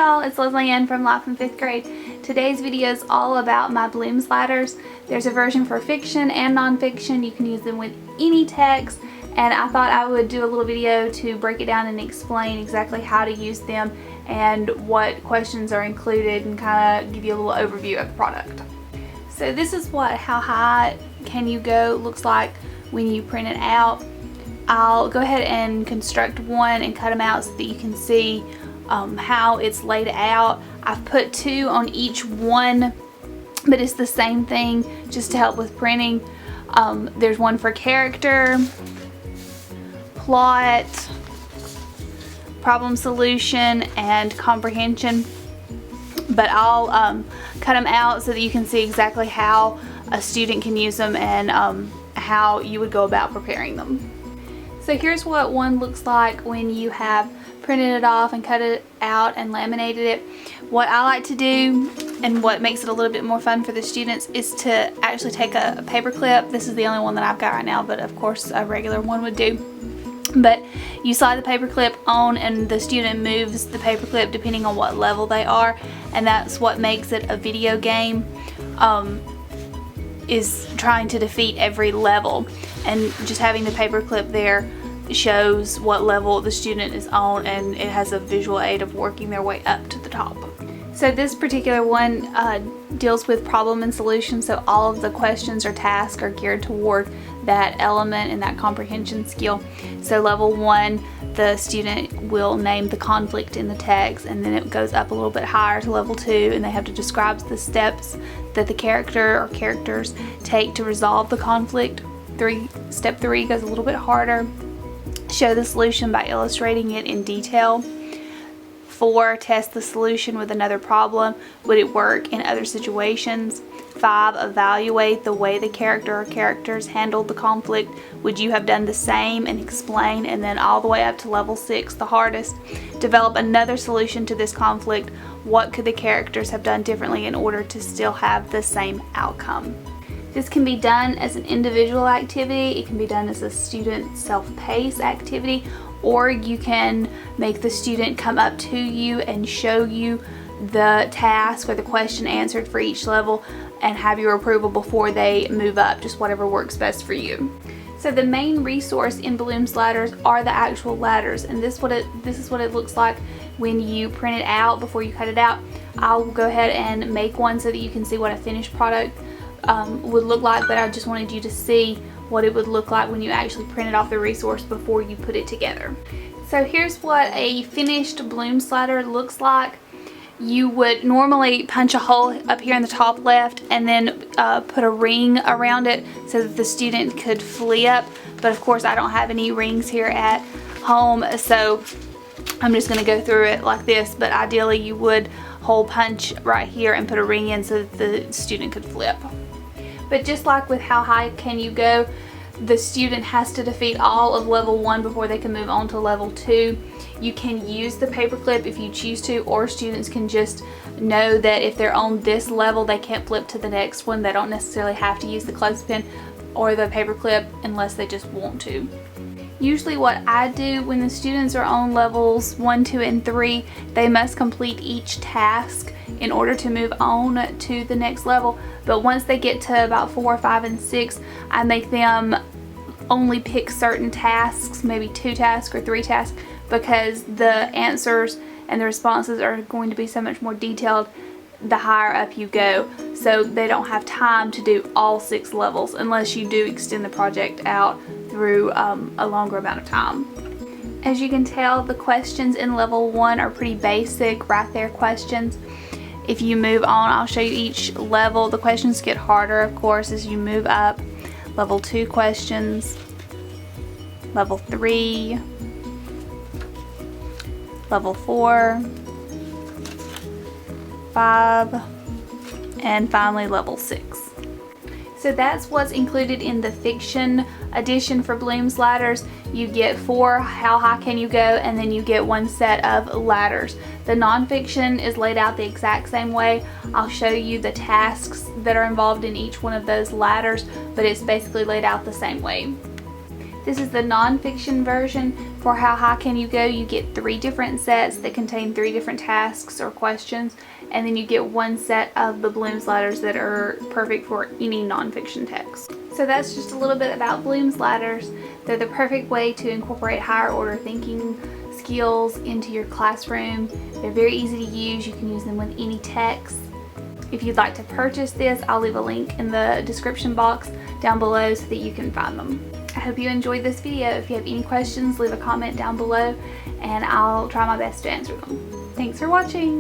y'all, it's Leslie Ann from Life in 5th grade. Today's video is all about my Bloom's ladders. There's a version for fiction and nonfiction. You can use them with any text, and I thought I would do a little video to break it down and explain exactly how to use them and what questions are included and kind of give you a little overview of the product. So this is what How High Can You Go looks like when you print it out. I'll go ahead and construct one and cut them out so that you can see how it's laid out. I've put two on each one, but it's the same thing just to help with printing. There's one for character, plot, problem solution, and comprehension. But I'll cut them out so that you can see exactly how a student can use them and how you would go about preparing them. So here's what one looks like when you have printed it off and cut it out and laminated it. What I like to do, and what makes it a little bit more fun for the students, is to actually take a paper clip. This is the only one that I've got right now, but of course a regular one would do. But you slide the paper clip on and the student moves the paper clip depending on what level they are, and that's what makes it a video game, is trying to defeat every level, and just having the paper clip there shows what level the student is on, and it has a visual aid of working their way up to the top. So this particular one deals with problem and solution, so all of the questions or tasks are geared toward that element and that comprehension skill. So level 1, the student will name the conflict in the text, and then it goes up a little bit higher to level 2, and they have to describe the steps that the character or characters take to resolve the conflict. Step 3 goes a little bit harder. Show the solution by illustrating it in detail. 4, test the solution with another problem. Would it work in other situations? 5, evaluate the way the character or characters handled the conflict. Would you have done the same, and explain. And then all the way up to level 6, the hardest. Develop another solution to this conflict. What could the characters have done differently in order to still have the same outcome? This can be done as an individual activity, it can be done as a student self-paced activity, or you can make the student come up to you and show you the task or the question answered for each level and have your approval before they move up, just whatever works best for you. So the main resource in Bloom's ladders are the actual ladders, and this is what it looks like when you print it out before you cut it out. I'll go ahead and make one so that you can see what a finished product would look like, but I just wanted you to see what it would look like when you actually printed off the resource before you put it together. So here's what a finished Bloom's ladder looks like. You would normally punch a hole up here in the top left and then put a ring around it so that the student could flip, but of course I don't have any rings here at home, so I'm just going to go through it like this, but ideally you would hole punch right here and put a ring in so that the student could flip. But just like with How High Can You Go, the student has to defeat all of level 1 before they can move on to level 2. You can use the paperclip if you choose to, or students can just know that if they're on this level they can't flip to the next one. They don't necessarily have to use the clothespin or the paperclip unless they just want to. Usually what I do when the students are on levels 1, 2, and 3, they must complete each task in order to move on to the next level. But once they get to about 4, 5, and 6, I make them only pick certain tasks, maybe 2 tasks or 3 tasks, because the answers and the responses are going to be so much more detailed the higher up you go. So they don't have time to do all 6 levels unless you do extend the project out through a longer amount of time. As you can tell, the questions in level 1 are pretty basic, right there questions. If you move on, I'll show you each level. The questions get harder, of course, as you move up. Level 2 questions, level 3, level 4, 5, and finally level 6. So that's what's included in the fiction edition for Bloom's ladders. You get 4 How High Can You Go, and then you get 1 set of ladders. The nonfiction is laid out the exact same way. I'll show you the tasks that are involved in each one of those ladders, but it's basically laid out the same way. This is the nonfiction version. For How High Can You Go, you get 3 different sets that contain 3 different tasks or questions, and then you get 1 set of the Bloom's Ladders that are perfect for any nonfiction text. So that's just a little bit about Bloom's Ladders. They're the perfect way to incorporate higher order thinking skills into your classroom. They're very easy to use. You can use them with any text. If you'd like to purchase this, I'll leave a link in the description box down below so that you can find them. I hope you enjoyed this video. If you have any questions, leave a comment down below and I'll try my best to answer them. Thanks for watching!